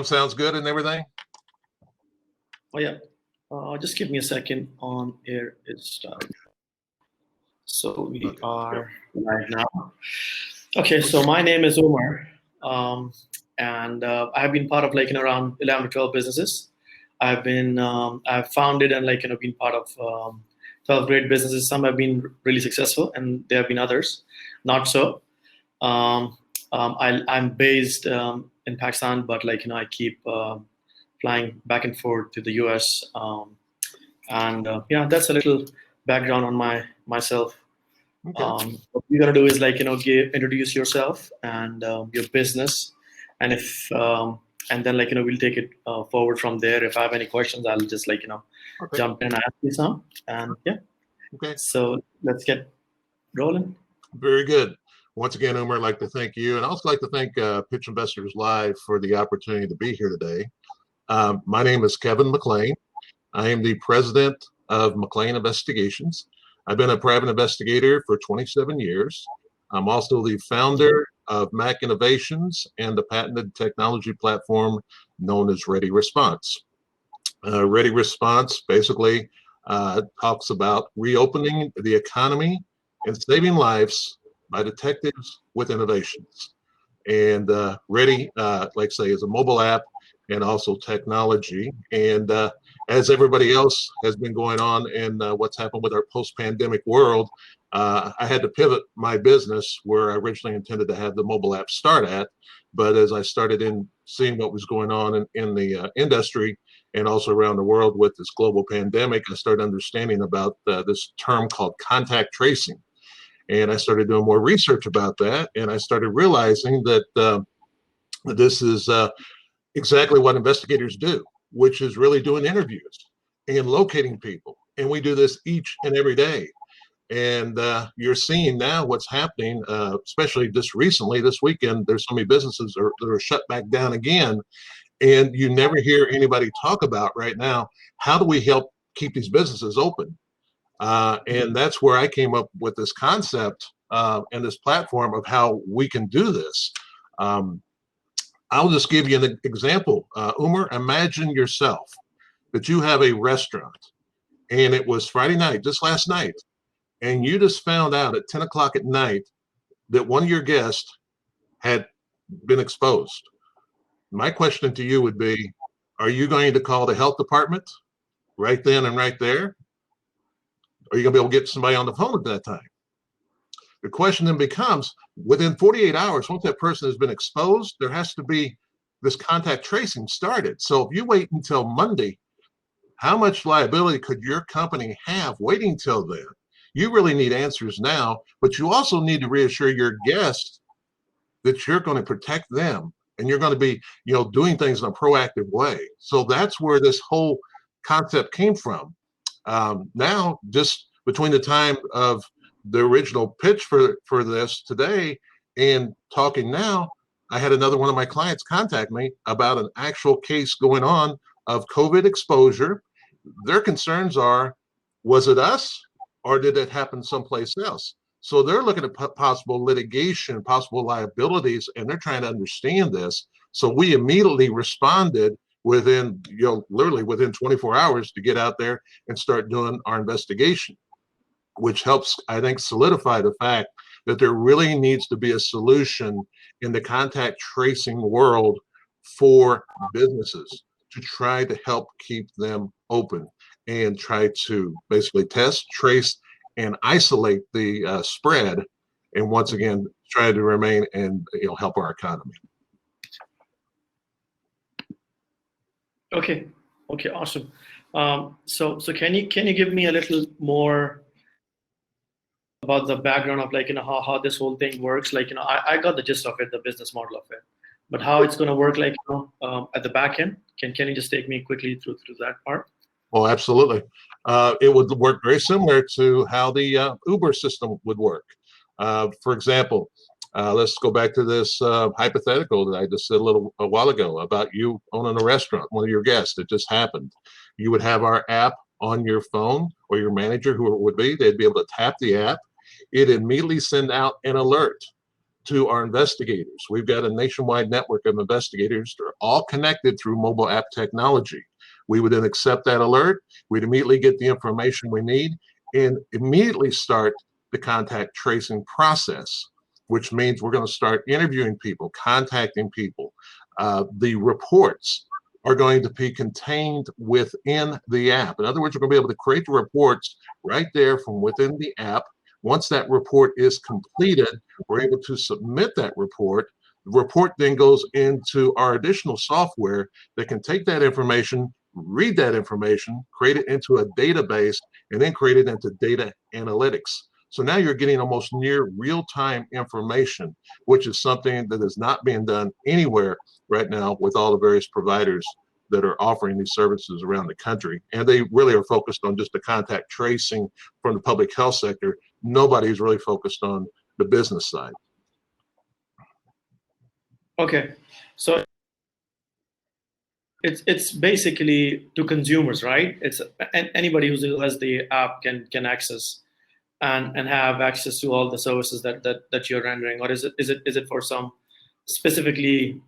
Sounds good and everything? Oh, yeah. Just give me a second. On air is started. So we are live now. Okay, so my name is Umer, and I've been part of around 11 to 12 businesses. I've founded and been part of 12 great businesses. Some have been really successful, and there have been others not so. I'm based in Pakistan, but I keep flying back and forth to the US, yeah, that's a little background on myself. Okay. What you're gonna do is introduce yourself and your business, and if and then we'll take it forward from there. If I have any questions, I'll just Okay. jump in and ask you some, and yeah. Okay. So let's get rolling. Very good. Once again, Umer, I'd like to thank you, and I'd also like to thank Pitch Investors Live for the opportunity to be here today. My name is Kevin McClain. I am the president of McClain Investigations. I've been a private investigator for 27 years. I'm also the founder of Mac Innovations and the patented technology platform known as READI Response. READI Response basically talks about reopening the economy and saving lives by detectives with innovations. And READI, like I say, is a mobile app and also technology. And as everybody else has been going on in what's happened with our post-pandemic world, I had to pivot my business where I originally intended to have the mobile app start at. But as I started seeing what was going on in the industry and also around the world with this global pandemic, I started understanding about this term called contact tracing. And I started doing more research about that, and I started realizing that this is exactly what investigators do, which is really doing interviews and locating people. And we do this each and every day. And you're seeing now what's happening, especially just recently, this weekend, there's so many businesses that are shut back down again. And you never hear anybody talk about right now, how do we help keep these businesses open? And that's where I came up with this concept and this platform of how we can do this. I'll just give you an example. Umer, imagine yourself that you have a restaurant and it was Friday night, just last night, and you just found out at 10 o'clock at night that one of your guests had been exposed. My question to you would be, are you going to call the health department right then and right there? Are you gonna be able to get somebody on the phone at that time? The question then becomes, within 48 hours, once that person has been exposed, there has to be this contact tracing started. So if you wait until Monday, how much liability could your company have waiting till then? You really need answers now, but you also need to reassure your guests that you're going to protect them and you're going to be, doing things in a proactive way. So that's where this whole concept came from. Now, just between the time of the original pitch for this today and talking now, I had another one of my clients contact me about an actual case going on of COVID exposure. Their concerns are, was it us or did it happen someplace else? So they're looking at possible litigation, possible liabilities, and they're trying to understand this. So we immediately responded within, literally within 24 hours to get out there and start doing our investigation, which helps, I think, solidify the fact that there really needs to be a solution in the contact tracing world for businesses to try to help keep them open and try to basically test, trace, and isolate the spread, and once again, try to remain and help our economy. Okay, awesome. So can you give me a little more about the background of how this whole thing works? I got the gist of it, the business model of it, but how it's going to work at the back end. Can you just take me quickly through that part? Oh, absolutely. It would work very similar to how the Uber system would work. For example, let's go back to this hypothetical that I just said a while ago about you owning a restaurant, one of your guests. It just happened. You would have our app on your phone, or your manager, who it would be, they'd be able to tap the app. It'd immediately send out an alert to our investigators. We've got a nationwide network of investigators that are all connected through mobile app technology. We would then accept that alert. We'd immediately get the information we need and immediately start the contact tracing process, which means we're going to start interviewing people, contacting people. The reports are going to be contained within the app. In other words, we're going to be able to create the reports right there from within the app. Once that report is completed, we're able to submit that report. The report then goes into our additional software that can take that information, read that information, create it into a database, and then create it into data analytics. So now you're getting almost near real-time information, which is something that is not being done anywhere right now with all the various providers that are offering these services around the country. And they really are focused on just the contact tracing from the public health sector. Nobody's really focused on the business side. Okay, so it's basically to consumers, right? It's anybody who has the app can access and have access to all the services that you're rendering, or is it for some specifically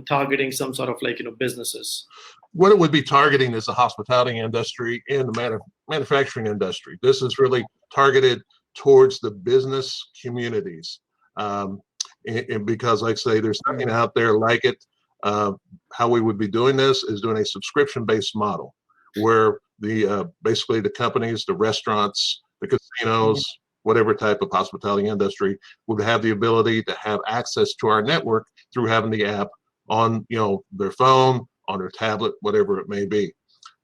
targeting some sort of like businesses? What it would be targeting is the hospitality industry and the manufacturing industry. This is really targeted towards the business communities, and because, like I say, there's nothing out there like it. How we would be doing this is doing a subscription-based model, where the basically the companies, the restaurants, the casinos, whatever type of hospitality industry would have the ability to have access to our network through having the app on their phone, on their tablet, whatever it may be.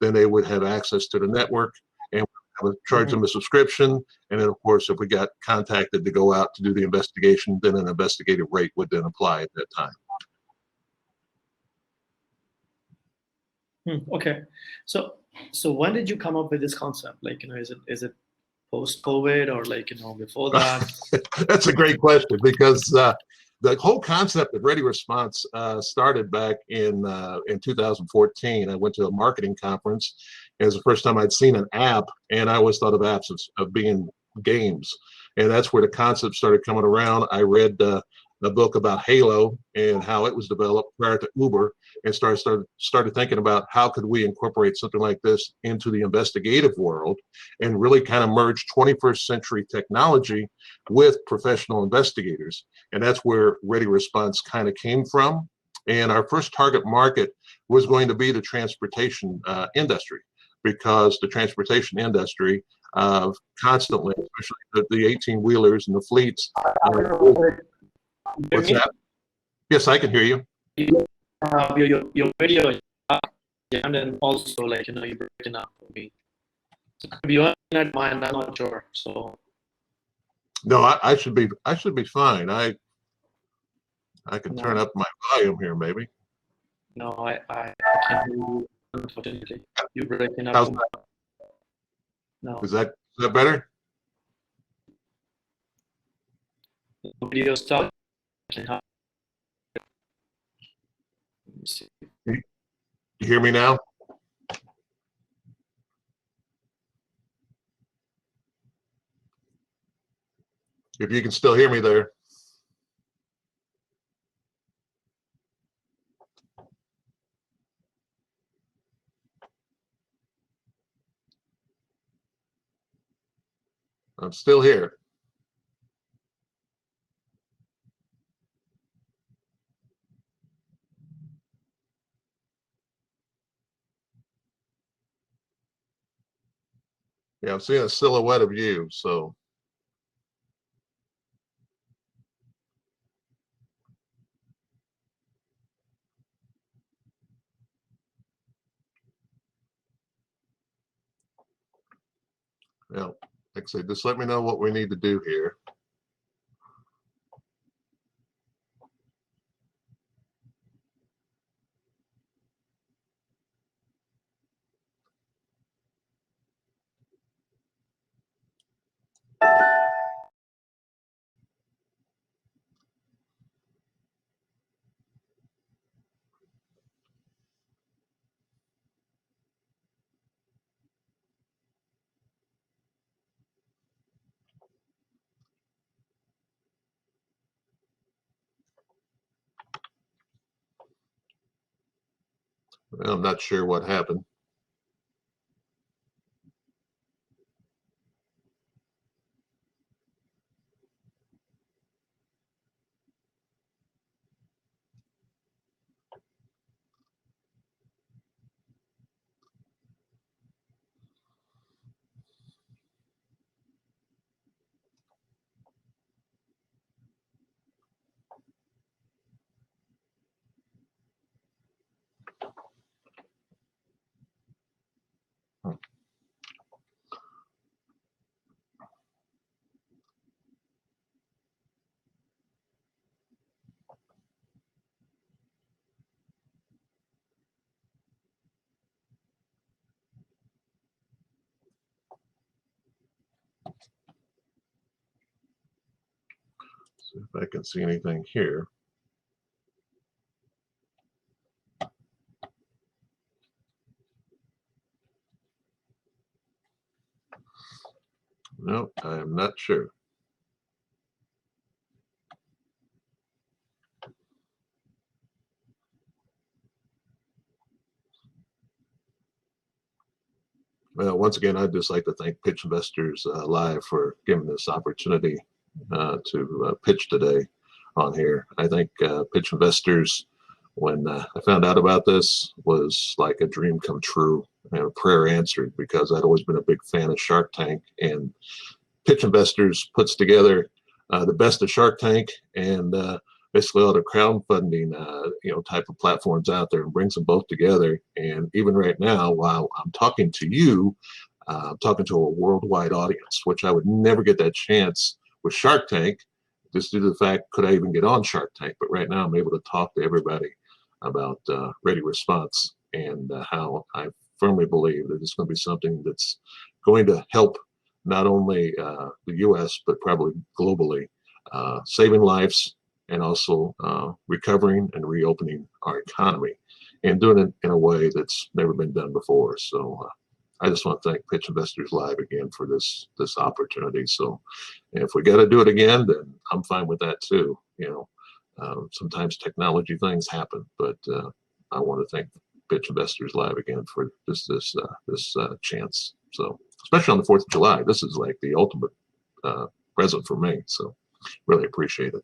Then they would have access to the network, and we would charge them a subscription. And then, of course, if we got contacted to go out to do the investigation, then an investigative rate would then apply at that time. Okay, so when did you come up with this concept? Like, is it post-COVID or like before that? That's a great question, because the whole concept of Ready Response started back in 2014. I went to a marketing conference. It was the first time I'd seen an app, and I always thought of apps of being games, and that's where the concept started coming around. I read a book about Halo and how it was developed prior to Uber, and started thinking about how could we incorporate something like this into the investigative world and really kind of merge 21st century technology with professional investigators. And that's where Ready Response kind of came from. And our first target market was going to be the transportation industry, because the transportation industry constantly, especially the 18-wheelers and the fleets. What's that? Yes, I can hear you. Your video, and then also like you're breaking up for me. So could be your internet, mine, I'm not sure. So no, I should be fine. I can turn up my volume here, maybe. No, I can't hear you, unfortunately. You're breaking up. How's that? No. Is that better? The video stop. Let me see. You hear me now? If you can still hear me there. I'm still here. Yeah, I'm seeing a silhouette of you, so. Yeah, like I say, just let me know what we need to do here. Well, I'm not sure what happened. See if I can see anything here. No, I am not sure. Well, once again, I'd just like to thank Pitch Investors Live for giving this opportunity to pitch today on here. I think Pitch Investors, when I found out about this, was like a dream come true and a prayer answered, because I'd always been a big fan of Shark Tank, and Pitch Investors puts together the best of Shark Tank and basically all the crowdfunding type of platforms out there, and brings them both together. And even right now, while I'm talking to you, I'm talking to a worldwide audience, which I would never get that chance with Shark Tank, just due to the fact, could I even get on Shark Tank? But right now I'm able to talk to everybody about Ready Response, and how I firmly believe that it's going to be something that's going to help not only the U.S., but probably globally, saving lives, and also recovering and reopening our economy, and doing it in a way that's never been done before. So I just want to thank Pitch Investors Live again for this opportunity. So if we got to do it again, then I'm fine with that too. Sometimes technology things happen, but I want to thank Pitch Investors Live again for this chance. So especially on the 4th of July, this is like the ultimate present for me. So really appreciate it.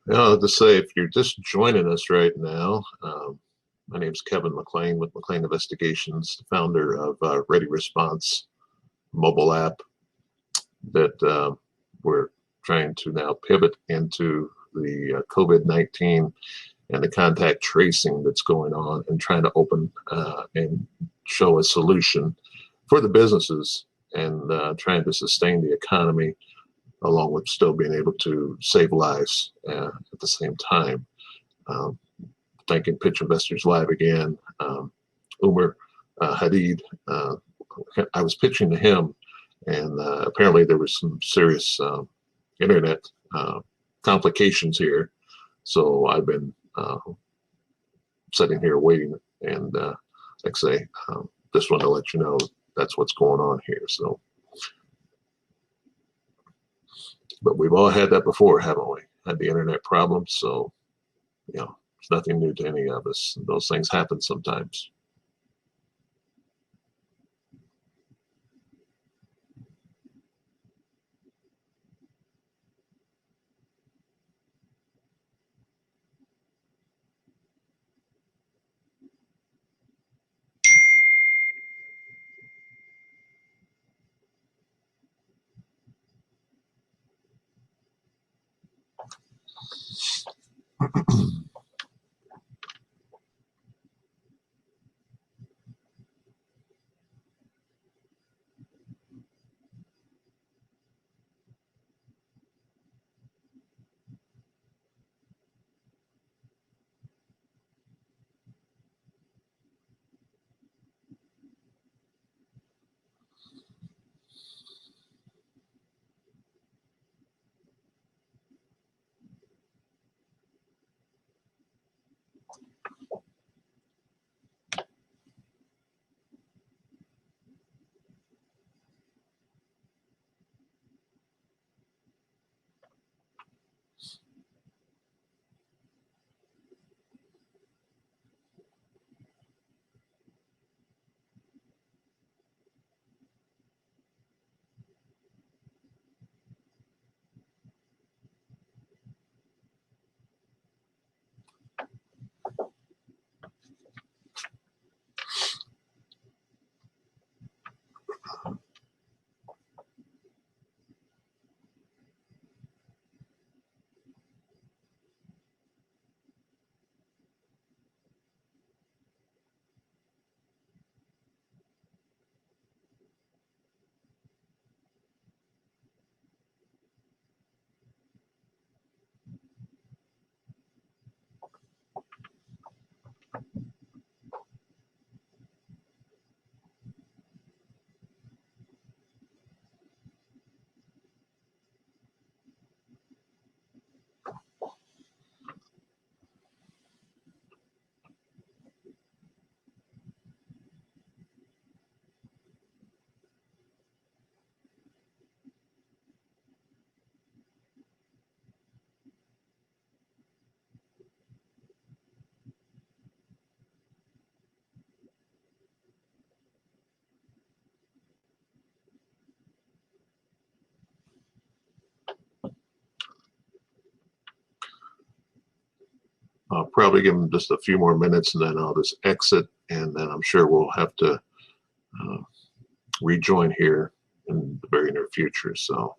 To say, if you're just joining us right now, my name is Kevin McClain with McClain Investigations, founder of READI Response mobile app that we're trying to now pivot into the COVID-19 and the contact tracing that's going on, and trying to open and show a solution for the businesses, and trying to sustain the economy along with still being able to save lives at the same time. Thanking Pitch Investors Live again. Umer Hadeed, I was pitching to him, and apparently there was some serious internet complications here. So I've been sitting here waiting, and like I say, just wanted to let you know that's what's going on here. So, but we've all had that before, haven't we? Had the internet problems. So, you know, it's nothing new to any of us. Those things happen sometimes. I'll probably give them just a few more minutes, and then I'll just exit, and then I'm sure we'll have to rejoin here in the very near future. So.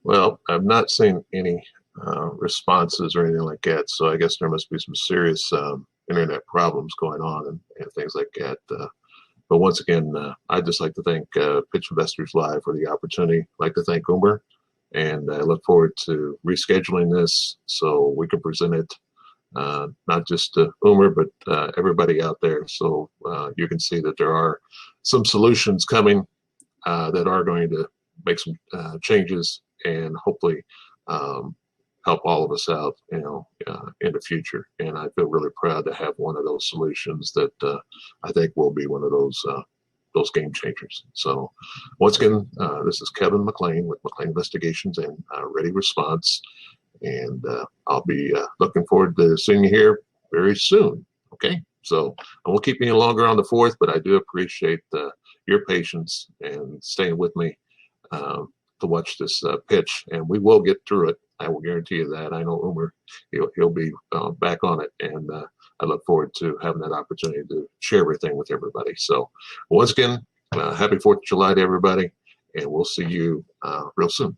Well, I've not seen any responses or anything like that, so I guess there must be some serious internet problems going on and things like that. But once again, I'd just like to thank Pitch Investors Live for the opportunity. I'd like to thank Umer, and I look forward to rescheduling this so we can present it not just to Umer, but everybody out there. So you can see that there are some solutions coming that are going to make some changes and hopefully help all of us out, in the future. And I feel really proud to have one of those solutions that I think will be one of those game changers. So once again, this is Kevin McClain with McClain Investigations and Ready Response. And I'll be looking forward to seeing you here very soon. Okay, so I won't keep you any longer on the 4th, but I do appreciate your patience and staying with me to watch this pitch, and we will get through it. I will guarantee you that. I know Umer, he'll be back on it, and I look forward to having that opportunity to share everything with everybody. So once again, happy 4th of July to everybody, and we'll see you real soon.